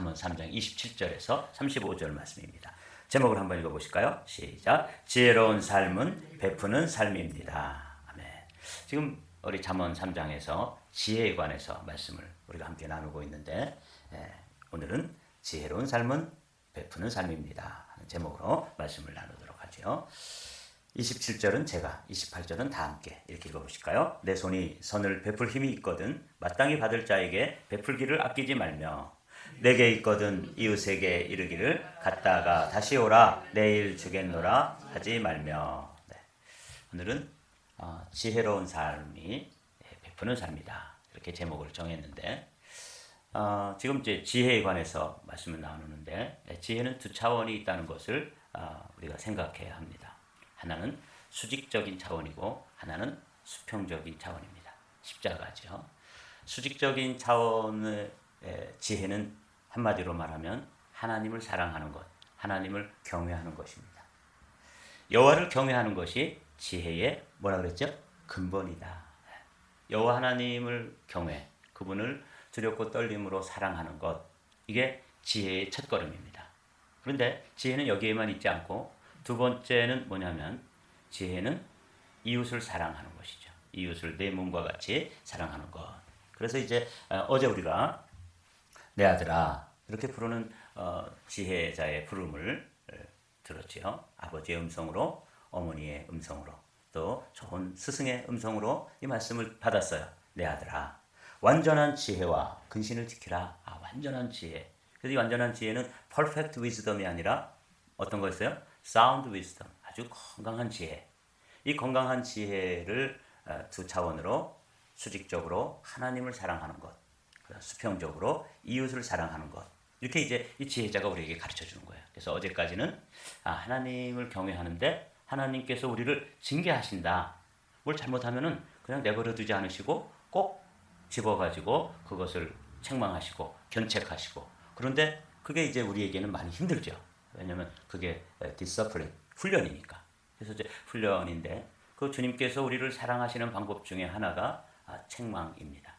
잠언 3장 27절에서 35절 말씀입니다. 제목을 한번 읽어보실까요? 시작. 지혜로운 삶은 베푸는 삶입니다. 아멘. 지금 우리 잠언 3장에서 지혜에 관해서 말씀을 우리가 함께 나누고 있는데 오늘은 지혜로운 삶은 베푸는 삶입니다 하는 제목으로 말씀을 나누도록 하죠. 27절은 제가, 28절은 다 함께 이렇게 읽어보실까요? 내 손이 선을 베풀 힘이 있거든 마땅히 받을 자에게 베풀기를 아끼지 말며 내게 있거든 이웃에게 이르기를 갔다가 다시 오라 내일 주겠노라 하지 말며. 네. 오늘은 지혜로운 삶이 베푸는 삶이다 이렇게 제목을 정했는데 지금 이제 지혜에 관해서 말씀을 나누는데 지혜는 두 차원이 있다는 것을 우리가 생각해야 합니다. 하나는 수직적인 차원이고 하나는 수평적인 차원입니다. 십자가죠. 수직적인 차원의 지혜는 한마디로 말하면 하나님을 사랑하는 것, 하나님을 경외하는 것입니다. 여호와를 경외하는 것이 지혜의 뭐라 그랬죠? 근본이다. 여호와 하나님을 경외, 그분을 두렵고 떨림으로 사랑하는 것, 이게 지혜의 첫걸음입니다. 그런데 지혜는 여기에만 있지 않고 두 번째는 뭐냐면 지혜는 이웃을 사랑하는 것이죠. 이웃을 내 몸과 같이 사랑하는 것. 그래서 이제 어제 우리가 내 아들아 이렇게 부르는 지혜자의 부름을 들었지요. 아버지의 음성으로, 어머니의 음성으로, 또 좋은 스승의 음성으로 이 말씀을 받았어요. 내 아들아 완전한 지혜와 근신을 지키라. 완전한 지혜. 그래서 이 완전한 지혜는 perfect wisdom이 아니라 어떤 거였어요? sound wisdom. 아주 건강한 지혜. 이 건강한 지혜를 두 차원으로 수직적으로 하나님을 사랑하는 것, 수평적으로 이웃을 사랑하는 것. 이렇게 이제 이 지혜자가 우리에게 가르쳐 주는 거예요. 그래서 어제까지는 하나님을 경외하는데 하나님께서 우리를 징계하신다. 뭘 잘못하면은 그냥 내버려 두지 않으시고 꼭 집어가지고 그것을 책망하시고 견책하시고. 그런데 그게 이제 우리에게는 많이 힘들죠. 왜냐하면 그게 디서플린, 훈련이니까. 그래서 이제 훈련인데 그 주님께서 우리를 사랑하시는 방법 중에 하나가 책망입니다.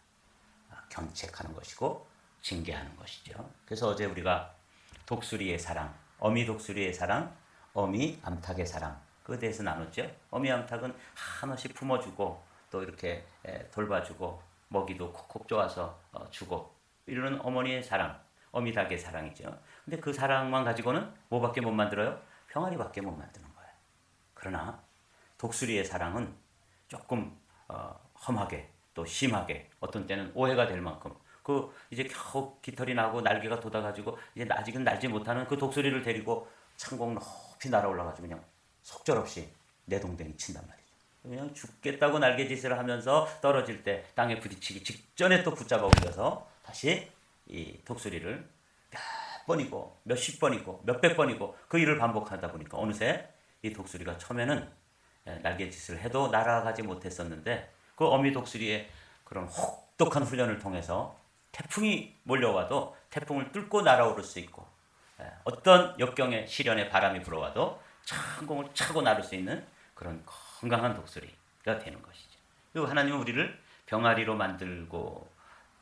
견책하는 것이고 징계하는 것이죠. 그래서 어제 우리가 독수리의 사랑, 어미 독수리의 사랑, 어미 암탉의 사랑, 그에 대해서 나눴죠. 어미 암탉은 한없이 품어주고 또 이렇게 돌봐주고 먹이도 콕콕 쪼아서 주고 이러는 어머니의 사랑, 어미 닭의 사랑이죠. 근데 그 사랑만 가지고는 뭐밖에 못 만들어요? 병아리밖에 못 만드는 거예요. 그러나 독수리의 사랑은 조금 험하게 또 심하게 어떤 때는 오해가 될 만큼 그 이제 겨우 깃털이 나고 날개가 돋아가지고 이제 아직은 날지 못하는 그 독수리를 데리고 창공 높이 날아올라가지고 그냥 속절없이 내동댕이 친단 말이죠. 그냥 죽겠다고 날개짓을 하면서 떨어질 때 땅에 부딪히기 직전에 또 붙잡아 올려서 다시 이 독수리를 몇 번이고 몇십 번이고 몇백 번이고 그 일을 반복하다 보니까 어느새 이 독수리가 처음에는 날개짓을 해도 날아가지 못했었는데 그 어미 독수리의 그런 혹독한 훈련을 통해서 태풍이 몰려와도 태풍을 뚫고 날아오를 수 있고 어떤 역경의 시련의 바람이 불어와도 창공을 차고 나를 수 있는 그런 건강한 독수리가 되는 것이죠. 그리고 하나님은 우리를 병아리로 만들고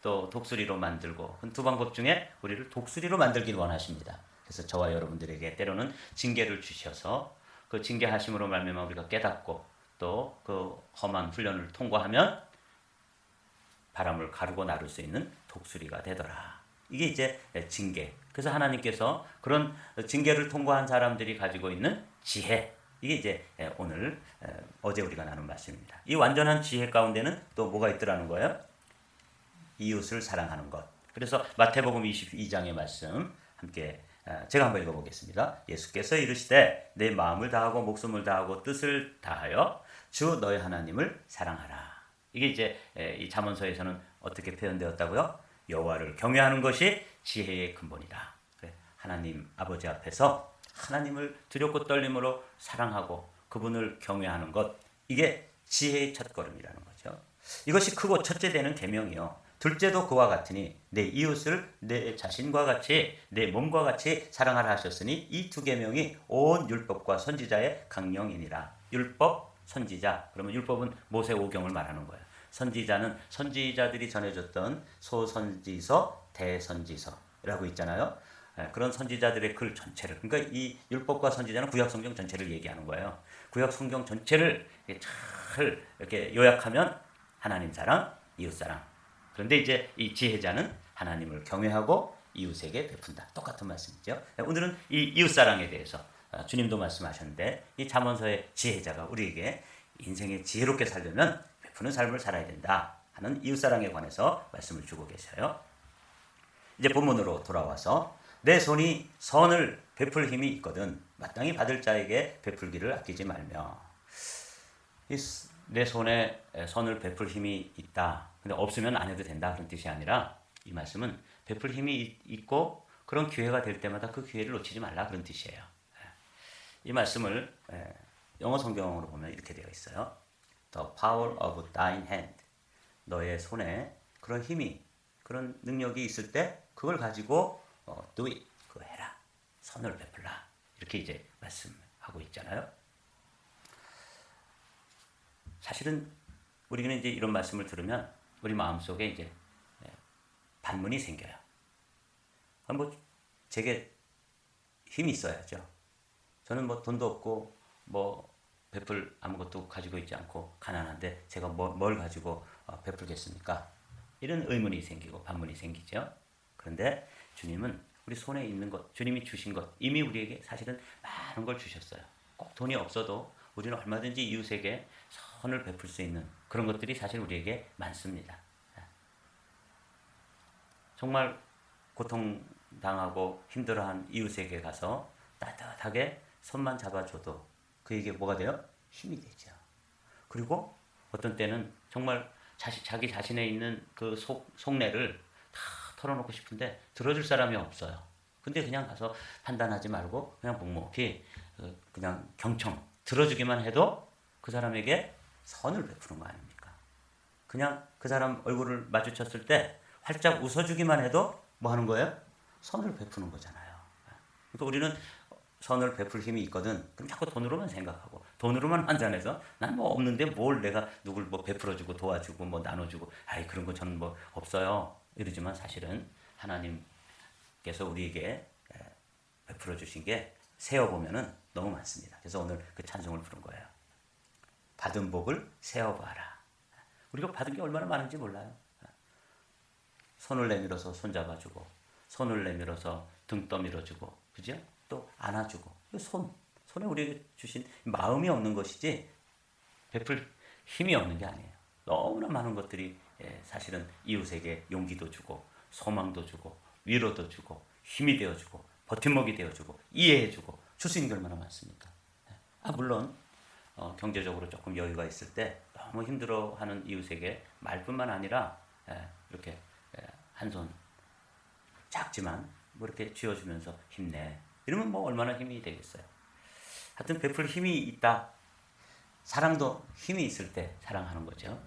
또 독수리로 만들고 두 방법 중에 우리를 독수리로 만들길 원하십니다. 그래서 저와 여러분들에게 때로는 징계를 주셔서 그 징계하심으로 말미암아 우리가 깨닫고 또 그 험한 훈련을 통과하면 바람을 가르고 나를 수 있는 독수리가 되더라. 이게 이제 징계. 그래서 하나님께서 그런 징계를 통과한 사람들이 가지고 있는 지혜. 이게 이제 오늘 어제 우리가 나눈 말씀입니다. 이 완전한 지혜 가운데는 또 뭐가 있더라는 거예요? 이웃을 사랑하는 것. 그래서 마태복음 22장의 말씀 함께 제가 한번 읽어보겠습니다. 예수께서 이르시되 내 마음을 다하고 목숨을 다하고 뜻을 다하여 주 너희 하나님을 사랑하라. 이게 이제 이 잠언서에서는 어떻게 표현되었다고요? 여호와를 경외하는 것이 지혜의 근본이다. 하나님 아버지 앞에서 하나님을 두렵고 떨림으로 사랑하고 그분을 경외하는 것, 이게 지혜의 첫걸음이라는 거죠. 이것이 크고 첫째 되는 계명이요. 둘째도 그와 같으니 내 이웃을 내 자신과 같이 내 몸과 같이 사랑하라 하셨으니 이 두 계명이 온 율법과 선지자의 강령이니라. 율법, 선지자. 그러면 율법은 모세 오경을 말하는 거예요. 선지자는 선지자들이 전해줬던 소선지서, 대선지서. 선지자라고 있잖아요. 그런 선지자들의 글 전체를, 그러니까 이 율법과 선지자는 구약 성경 전체를 얘기하는 거예요. 구약 성경 전체를 잘 이렇게 요약하면 하나님 사랑, 이웃 사랑. 그런데 이제 이 지혜자는 하나님을 경외하고 이웃에게 베푼다. 똑같은 말씀이죠. 오늘은 이 이웃 사랑에 대해서 주님도 말씀하셨는데, 이 잠언서의 지혜자가 우리에게 인생에 지혜롭게 살려면 베푸는 삶을 살아야 된다 하는 이웃 사랑에 관해서 말씀을 주고 계셔요. 이제 본문으로 돌아와서 내 손이 선을 베풀 힘이 있거든 마땅히 받을 자에게 베풀기를 아끼지 말며. 내 손에 선을 베풀 힘이 있다. 근데 없으면 안 해도 된다 그런 뜻이 아니라, 이 말씀은 베풀 힘이 있고 그런 기회가 될 때마다 그 기회를 놓치지 말라 그런 뜻이에요. 이 말씀을 영어 성경으로 보면 이렇게 되어 있어요. The power of thine hand. 너의 손에 그런 힘이, 그런 능력이 있을 때 그걸 가지고 do it, 그거 해라. 선을 베풀라. 이렇게 이제 말씀하고 있잖아요. 사실은 우리는 이제 이런 말씀을 들으면 우리 마음속에 이제 반문이 생겨요. 뭐 제게 힘이 있어야죠. 저는 뭐 돈도 없고 뭐 베풀 아무것도 가지고 있지 않고 가난한데 제가 뭘 가지고 베풀겠습니까? 이런 의문이 생기고 반문이 생기죠. 그런데 주님은 우리 손에 있는 것, 주님이 주신 것, 이미 우리에게 사실은 많은 걸 주셨어요. 꼭 돈이 없어도 우리는 얼마든지 이웃에게 선을 베풀 수 있는 그런 것들이 사실 우리에게 많습니다. 정말 고통당하고 힘들어한 이웃에게 가서 따뜻하게 손만 잡아줘도 그에게 뭐가 돼요? 힘이 되죠. 그리고 어떤 때는 정말 자기 자신에 있는 그 속내를 다 털어놓고 싶은데 들어줄 사람이 없어요. 근데 그냥 가서 판단하지 말고 그냥 묵묵히 그냥 경청 들어주기만 해도 그 사람에게 선을 베푸는 거 아닙니까? 그냥 그 사람 얼굴을 마주쳤을 때 활짝 웃어주기만 해도 뭐 하는 거예요? 선을 베푸는 거잖아요. 그러니까 우리는 선을 베풀 힘이 있거든. 그럼 자꾸 돈으로만 생각하고 돈으로만 환산해서 난 뭐 없는데 뭘 내가 누굴 뭐 베풀어주고 도와주고 뭐 나눠주고, 아이 그런 거 저는 뭐 없어요 이러지만 사실은 하나님께서 우리에게 베풀어 주신 게 세어보면은 너무 많습니다. 그래서 오늘 그 찬송을 부른 거예요. 받은 복을 세어봐라. 우리가 받은 게 얼마나 많은지 몰라요. 손을 내밀어서 손잡아주고, 손을 내밀어서 등 떠밀어주고, 그죠? 또 안아주고. 손에 우리에게 주신 마음이 없는 것이지 베풀 힘이 없는 게 아니에요. 너무나 많은 것들이 사실은 이웃에게 용기도 주고, 소망도 주고, 위로도 주고, 힘이 되어주고, 버팀목이 되어주고, 이해해주고, 줄 수 있는 게 얼마나 많습니까? 물론 경제적으로 조금 여유가 있을 때 너무 힘들어하는 이웃에게 말뿐만 아니라 이렇게 한 손 작지만 뭐 이렇게 쥐어주면서 힘내 이러면 뭐 얼마나 힘이 되겠어요. 하여튼 베풀 힘이 있다. 사랑도 힘이 있을 때 사랑하는 거죠.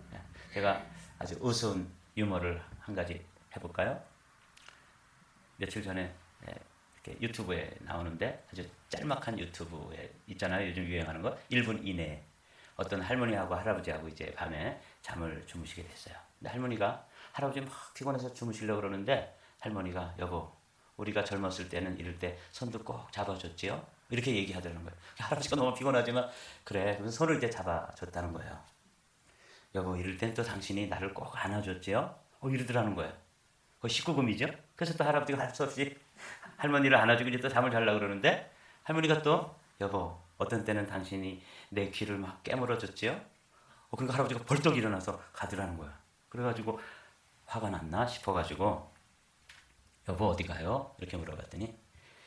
제가 아주 우스운 유머를 한 가지 해볼까요? 며칠 전에 이렇게 유튜브에 나오는데 아주 짤막한 유튜브에 있잖아요. 요즘 유행하는 거 1분 이내에 어떤 할머니하고 할아버지하고 이제 밤에 잠을 주무시게 됐어요. 근데 할머니가 할아버지 막 피곤해서 주무시려고 그러는데 할머니가 여보 우리가 젊었을 때는 이럴 때 손도 꼭 잡아줬지요? 이렇게 얘기하더라는 거예요. 할아버지가 너무 피곤하지만 그래 그래서 손을 이제 잡아줬다는 거예요. 여보 이럴 땐 또 당신이 나를 꼭 안아줬지요? 이러더라는 거예요. 그거 19금이죠? 그래서 또 할아버지가 할 수 없이 할머니를 안아주고 이제 또 잠을 자려고 그러는데 할머니가 또 여보 어떤 때는 당신이 내 귀를 막 깨물어줬지요? 그러니까 할아버지가 벌떡 일어나서 가더라는 거야. 그래가지고 화가 났나 싶어가지고 여보 어디 가요? 이렇게 물어봤더니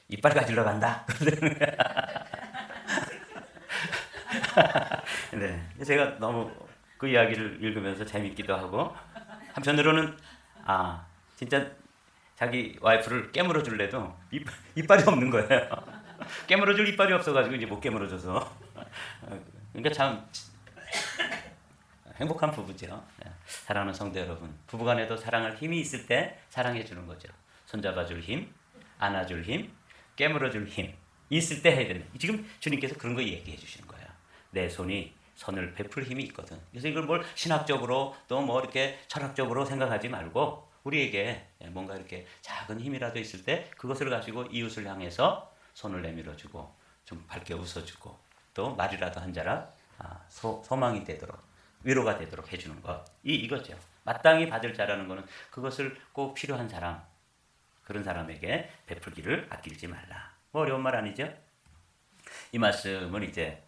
이빨 가지러 간다. 네, 제가 너무 그 이야기를 읽으면서 재밌기도 하고 한편으로는 진짜 자기 와이프를 깨물어 줄래도 이빨이 없는 거예요. 깨물어 줄 이빨이 없어가지고 이제 못 깨물어 줘서 그러니까 참 행복한 부부죠. 사랑하는 성도 여러분, 부부간에도 사랑할 힘이 있을 때 사랑해 주는 거죠. 손잡아줄 힘, 안아줄 힘, 깨물어줄 힘 있을 때 해야 된다. 지금 주님께서 그런 거 얘기해 주시는 거예요. 내 손이 선을 베풀 힘이 있거든. 그래서 이걸 뭘 신학적으로 또 뭐 이렇게 철학적으로 생각하지 말고 우리에게 뭔가 이렇게 작은 힘이라도 있을 때 그것을 가지고 이웃을 향해서 손을 내밀어주고 좀 밝게 웃어주고 또 말이라도 한 자락 소망이 되도록 위로가 되도록 해주는 것 이거죠. 마땅히 받을 자라는 것은 그것을 꼭 필요한 사람 그런 사람에게 베풀기를 아끼지 말라. 뭐 어려운 말 아니죠? 이 말씀을 이제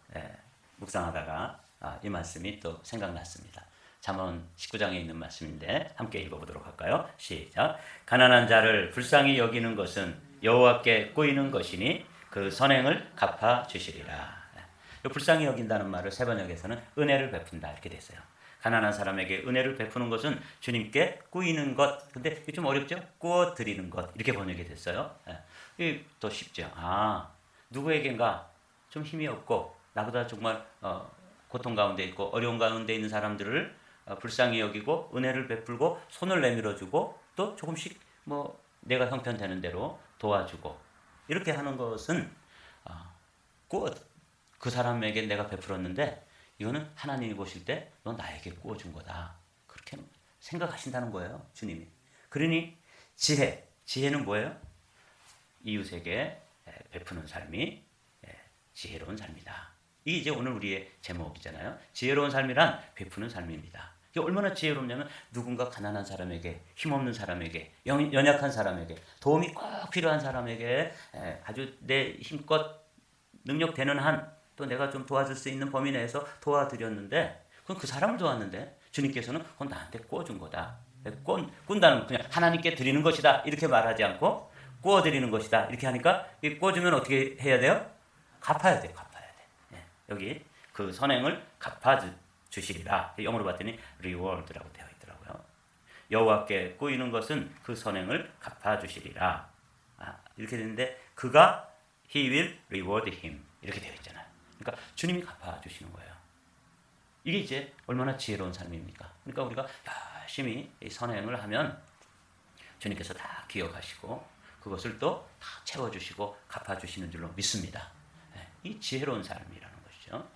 묵상하다가 이 말씀이 또 생각났습니다. 잠언 19장에 있는 말씀인데 함께 읽어보도록 할까요? 시작. 가난한 자를 불쌍히 여기는 것은 여호와께 꼬이는 것이니 그 선행을 갚아 주시리라. 불쌍히 여긴다는 말을 세번역에서는 은혜를 베푼다 이렇게 됐어요. 가난한 사람에게 은혜를 베푸는 것은 주님께 꾸이는 것. 근데 이게 좀 어렵죠? 꾸어 드리는 것 이렇게 번역이 됐어요. 이게 더 쉽죠. 누구에겐가 좀 힘이 없고 나보다 정말 고통 가운데 있고 어려운 가운데 있는 사람들을 불쌍히 여기고 은혜를 베풀고 손을 내밀어주고 또 조금씩 뭐 내가 형편되는 대로 도와주고 이렇게 하는 것은 그 사람에게 내가 베풀었는데 이거는 하나님이 보실 때 너 나에게 구워준 거다. 그렇게 생각하신다는 거예요. 주님이. 그러니 지혜는 뭐예요? 이웃에게 베푸는 삶이 지혜로운 삶이다. 이게 이제 오늘 우리의 제목이잖아요. 지혜로운 삶이란 베푸는 삶입니다. 이게 얼마나 지혜롭냐면 누군가 가난한 사람에게 힘없는 사람에게 연약한 사람에게 도움이 꼭 필요한 사람에게 아주 내 힘껏 능력되는 한 또 내가 좀 도와줄 수 있는 범위 내에서 도와드렸는데 그건 그 사람을 도왔는데 주님께서는 그건 나한테 구워준 거다. 꾼다는 그냥 하나님께 드리는 것이다 이렇게 말하지 않고 구워드리는 것이다 이렇게 하니까 이 구워주면 어떻게 해야 돼요? 갚아야 돼. 여기 그 선행을 갚아주시리라. 영어로 봤더니 reward라고 되어 있더라고요. 여호와께 꾸이는 것은 그 선행을 갚아주시리라. 이렇게 되는데 그가 he will reward him 이렇게 되어 있잖아요. 그러니까 주님이 갚아주시는 거예요. 이게 이제 얼마나 지혜로운 삶입니까? 그러니까 우리가 열심히 이 선행을 하면 주님께서 다 기억하시고 그것을 또 다 채워주시고 갚아주시는 줄로 믿습니다. 이 지혜로운 삶이라는 것이죠.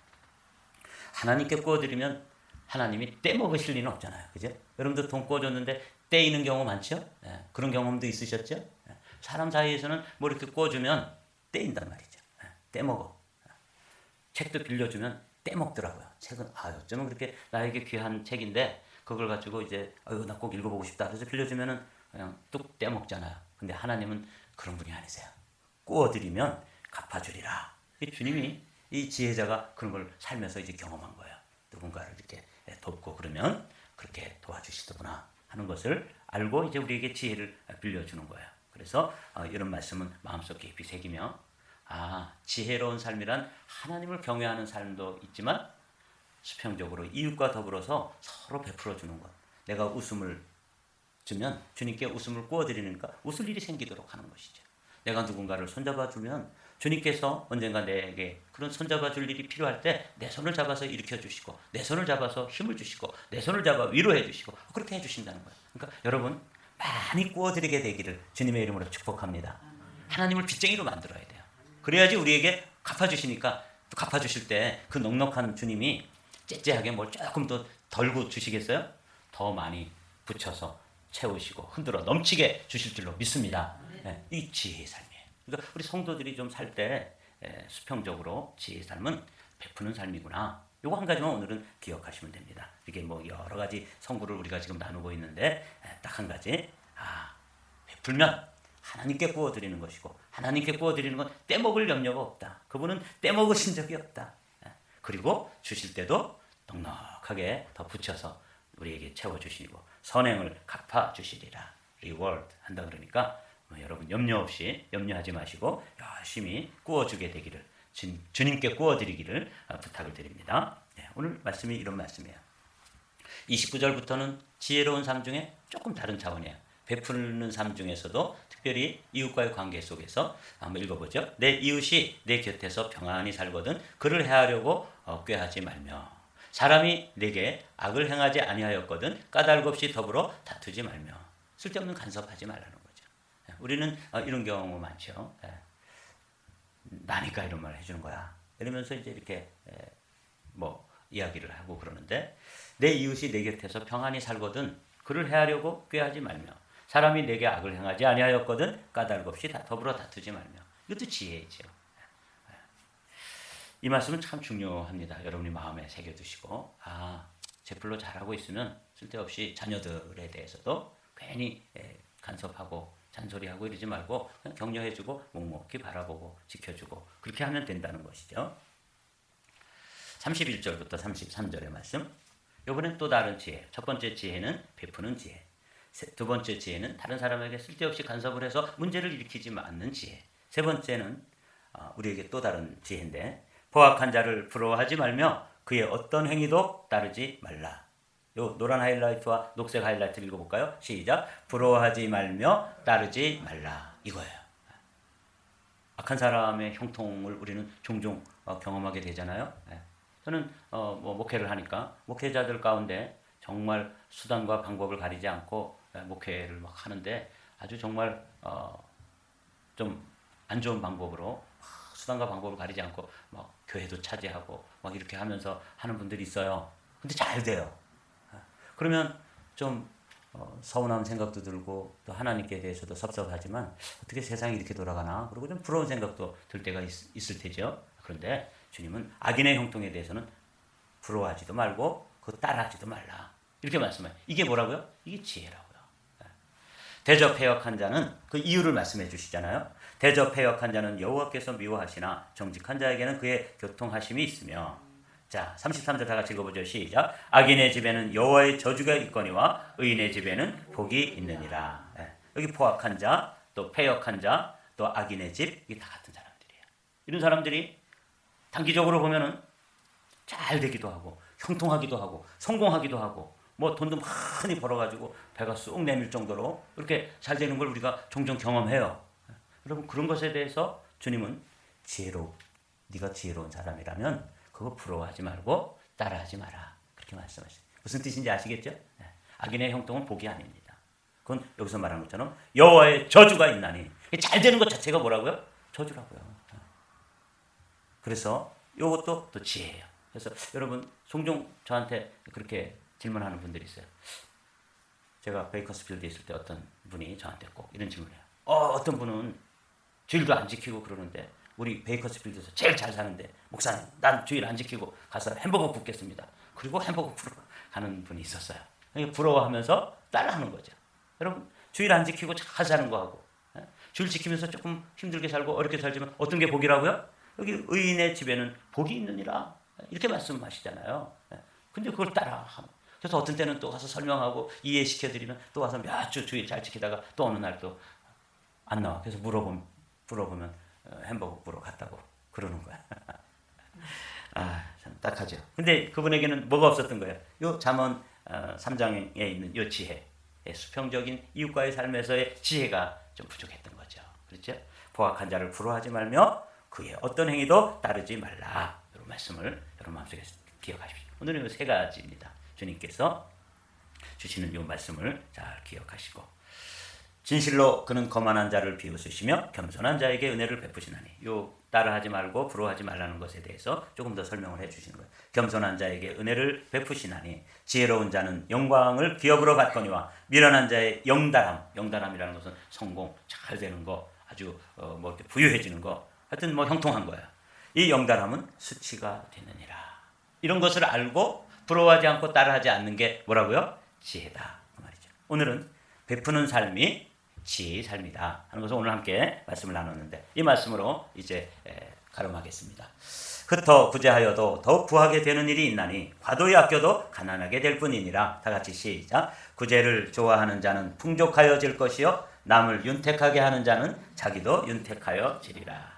하나님께 구워드리면 하나님이 떼먹으실 리는 없잖아요. 그죠? 여러분들 돈 구워줬는데 떼이는 경우 많죠? 그런 경험도 있으셨죠? 사람 사이에서는 뭐 이렇게 구워주면 떼인단 말이죠. 떼먹어. 책도 빌려주면 떼먹더라고요. 책은 어쩌면 그렇게 나에게 귀한 책인데 그걸 가지고 이제 나 꼭 읽어보고 싶다. 그래서 빌려주면은 그냥 뚝 떼먹잖아요. 근데 하나님은 그런 분이 아니세요. 구워드리면 갚아주리라. 주님이 이 지혜자가 그런 걸 살면서 이제 경험한 거예요. 누군가를 이렇게 돕고 그러면 그렇게 도와주시더구나 하는 것을 알고 이제 우리에게 지혜를 빌려주는 거예요. 그래서 이런 말씀은 마음속 깊이 새기며 지혜로운 삶이란 하나님을 경외하는 삶도 있지만 수평적으로 이웃과 더불어서 서로 베풀어주는 것. 내가 웃음을 주면 주님께 웃음을 구워드리니까 웃을 일이 생기도록 하는 것이죠. 내가 누군가를 손잡아 주면 주님께서 언젠가 내게 그런 손잡아 줄 일이 필요할 때 내 손을 잡아서 일으켜 주시고 내 손을 잡아서 힘을 주시고 내 손을 잡아 위로해 주시고 그렇게 해주신다는 거예요. 그러니까 여러분 많이 구워드리게 되기를 주님의 이름으로 축복합니다. 하나님을 빚쟁이로 만들어야 돼요. 그래야지 우리에게 갚아주시니까 또 갚아주실 때 그 넉넉한 주님이 째째하게 뭘 조금 더 덜고 주시겠어요? 더 많이 붙여서 채우시고 흔들어 넘치게 주실 줄로 믿습니다. 이 지혜의 삶이에요. 그러니까 우리 성도들이 좀 살 때 수평적으로 지혜의 삶은 베푸는 삶이구나. 요거 한 가지만 오늘은 기억하시면 됩니다. 이게 뭐 여러 가지 성구를 우리가 지금 나누고 있는데 딱 한 가지 베풀면 하나님께 구워드리는 것이고 하나님께 구워드리는 건 떼먹을 염려가 없다. 그분은 떼먹으신 적이 없다. 그리고 주실 때도 넉넉하게 더 붙여서 우리에게 채워주시고 선행을 갚아주시리라. 리워드 한다 그러니까 여러분 염려하지 마시고 열심히 구워주게 되기를 주님께 구워드리기를 부탁을 드립니다. 오늘 말씀이 이런 말씀이에요. 29절부터는 지혜로운 삶 중에 조금 다른 차원이에요. 베푸는 삶 중에서도 특별히 이웃과의 관계 속에서 한번 읽어보죠. 내 이웃이 내 곁에서 평안히 살거든 그를 해하려고 꾀하지 말며 사람이 내게 악을 행하지 아니하였거든 까닭 없이 더불어 다투지 말며 쓸데없는 간섭하지 말라는 거죠. 우리는 이런 경우 많죠. 나니까 이런 말을 해주는 거야. 이러면서 이제 이렇게 뭐 이야기를 하고 그러는데 내 이웃이 내 곁에서 평안히 살거든 그를 해하려고 꾀하지 말며 사람이 내게 악을 행하지 아니하였거든 까닭 없이 더불어 다투지 말며. 이것도 지혜죠. 이 말씀은 참 중요합니다. 여러분이 마음에 새겨두시고 제 풀로 잘하고 있으면 쓸데없이 자녀들에 대해서도 괜히 간섭하고 잔소리하고 이러지 말고 그냥 격려해주고 묵묵히 바라보고 지켜주고 그렇게 하면 된다는 것이죠. 31절부터 33절의 말씀. 이번엔 또 다른 지혜. 첫 번째 지혜는 베푸는 지혜. 두 번째 지혜는 다른 사람에게 쓸데없이 간섭을 해서 문제를 일으키지 않는 지혜. 세 번째는 우리에게 또 다른 지혜인데 포악한 자를 부러워하지 말며 그의 어떤 행위도 따르지 말라. 요 노란 하이라이트와 녹색 하이라이트를 읽어볼까요? 시작. 부러워하지 말며 따르지 말라. 이거예요. 악한 사람의 형통을 우리는 종종 경험하게 되잖아요. 저는 목회를 하니까 목회자들 가운데 정말 수단과 방법을 가리지 않고 목회를 막 하는데 아주 정말 좀 안 좋은 방법으로 수단과 방법을 가리지 않고 막 교회도 차지하고 막 이렇게 하면서 하는 분들이 있어요. 근데 잘 돼요. 그러면 좀 서운한 생각도 들고 또 하나님께 대해서도 섭섭하지만 어떻게 세상이 이렇게 돌아가나 그리고 좀 부러운 생각도 들 때가 있을 테죠. 그런데 주님은 악인의 형통에 대해서는 부러워하지도 말고 그거 따라하지도 말라. 이렇게 말씀해요. 이게 뭐라고요? 이게 지혜라고요. 대접해역한 자는 그 이유를 말씀해 주시잖아요. 대접해역한 자는 여호와께서 미워하시나 정직한 자에게는 그의 교통하심이 있으며. 자, 33절 다 같이 읽어보죠. 시작. 악인의 집에는 여호와의 저주가 있거니와 의인의 집에는 복이 있느니라. 여기 포악한 자, 또 패역한 자, 또 악인의 집, 이게 다 같은 사람들이에요. 이런 사람들이 단기적으로 보면은 잘 되기도 하고 형통하기도 하고 성공하기도 하고 뭐 돈도 많이 벌어가지고 배가 쑥 내밀 정도로 그렇게 잘 되는 걸 우리가 종종 경험해요. 여러분 그런 것에 대해서 주님은 네가 지혜로운 사람이라면 그거 부러워하지 말고 따라하지 마라. 그렇게 말씀하시죠. 무슨 뜻인지 아시겠죠? 악인의 형통은 복이 아닙니다. 그건 여기서 말하는 것처럼 여호와의 저주가 있나니 잘 되는 것 자체가 뭐라고요? 저주라고요. 그래서 이것도 또 지혜예요. 그래서 여러분 종종 저한테 그렇게 질문하는 분들이 있어요. 제가 베이커스필드에 있을 때 어떤 분이 저한테 꼭 이런 질문을 해요. 어떤 분은 주일도 안 지키고 그러는데 우리 베이커스필드에서 제일 잘 사는데 목사님 난 주일 안 지키고 가서 햄버거 굽겠습니다. 그리고 햄버거 굽으러 가는 분이 있었어요. 부러워하면서 따라하는 거죠. 여러분 주일 안 지키고 잘 사는 거하고 주일 지키면서 조금 힘들게 살고 어렵게 살지만 어떤 게 복이라고요? 여기 의인의 집에는 복이 있느니라 이렇게 말씀하시잖아요. 근데 그걸 따라하면 그래서 어떤 때는 또 가서 설명하고 이해시켜드리면 또 와서 몇 주 주일 잘 지키다가 또 어느 날 또 안 나와. 그래서 물어보면 햄버거 구러 갔다고 그러는 거야. 참 딱하죠. 근데 그분에게는 뭐가 없었던 거예요? 요 잠언 3장에 있는 요 지혜, 수평적인 이웃과의 삶에서의 지혜가 좀 부족했던 거죠. 그렇죠? 포악한 자를 부러워하지 말며 그의 어떤 행위도 따르지 말라. 이런 말씀을 여러분 마음속에 기억하십시오. 오늘은 이 세 가지입니다. 주님께서 주시는 이 말씀을 잘 기억하시고 진실로 그는 거만한 자를 비웃으시며 겸손한 자에게 은혜를 베푸시나니 요 따라하지 말고 부러워하지 말라는 것에 대해서 조금 더 설명을 해주시는 거예요. 겸손한 자에게 은혜를 베푸시나니 지혜로운 자는 영광을 기업으로 받거니와 미련한 자의 영달함이라는 것은 성공, 잘 되는 거, 아주 뭐 이렇게 부유해지는 거, 하여튼 뭐 형통한 거야. 이 영달함은 수치가 되느니라. 이런 것을 알고 부러워하지 않고 따라하지 않는 게 뭐라고요? 지혜다 그 말이죠. 오늘은 베푸는 삶이 지혜의 삶이다 하는 것을 오늘 함께 말씀을 나눴는데 이 말씀으로 이제 가름하겠습니다. 흩어 구제하여도 더욱 구하게 되는 일이 있나니 과도히 아껴도 가난하게 될 뿐이니라. 다 같이 시작. 구제를 좋아하는 자는 풍족하여질 것이요 남을 윤택하게 하는 자는 자기도 윤택하여 지리라.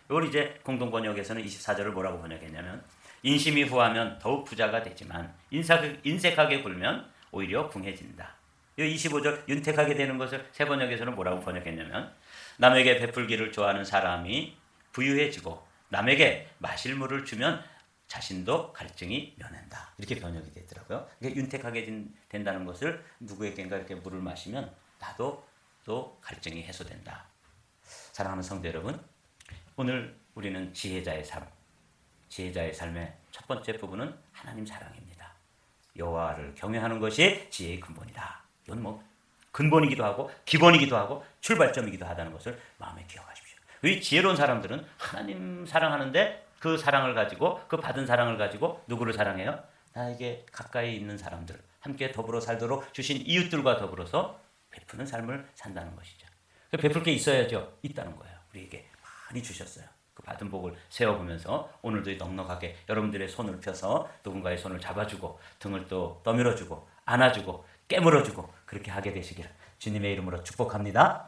이걸 이제 공동번역에서는 24절을 뭐라고 번역했냐면 인심이 후하면 더욱 부자가 되지만 인색하게 굴면 오히려 궁해진다. 이 25절 윤택하게 되는 것을 세 번역에서는 뭐라고 번역했냐면 남에게 베풀기를 좋아하는 사람이 부유해지고 남에게 마실 물을 주면 자신도 갈증이 면한다. 이렇게 번역이 되더라고요. 윤택하게 된다는 것을 누구에게인가 이렇게 물을 마시면 나도 또 갈증이 해소된다. 사랑하는 성도 여러분, 오늘 우리는 지혜자의 삶의 첫 번째 부분은 하나님 사랑입니다. 여호와를 경외하는 것이 지혜의 근본이다. 이건 뭐 근본이기도 하고 기본이기도 하고 출발점이기도 하다는 것을 마음에 기억하십시오. 이 지혜로운 사람들은 하나님 사랑하는데 그 사랑을 가지고 그 받은 사랑을 가지고 누구를 사랑해요? 나에게 가까이 있는 사람들, 함께 더불어 살도록 주신 이웃들과 더불어서 베푸는 삶을 산다는 것이죠. 베풀 게 있어야죠. 있다는 거예요. 우리에게 많이 주셨어요. 그 받은 복을 세워보면서 오늘도 넉넉하게 여러분들의 손을 펴서 누군가의 손을 잡아주고 등을 또 떠밀어주고 안아주고 깨물어주고 그렇게 하게 되시기를 주님의 이름으로 축복합니다.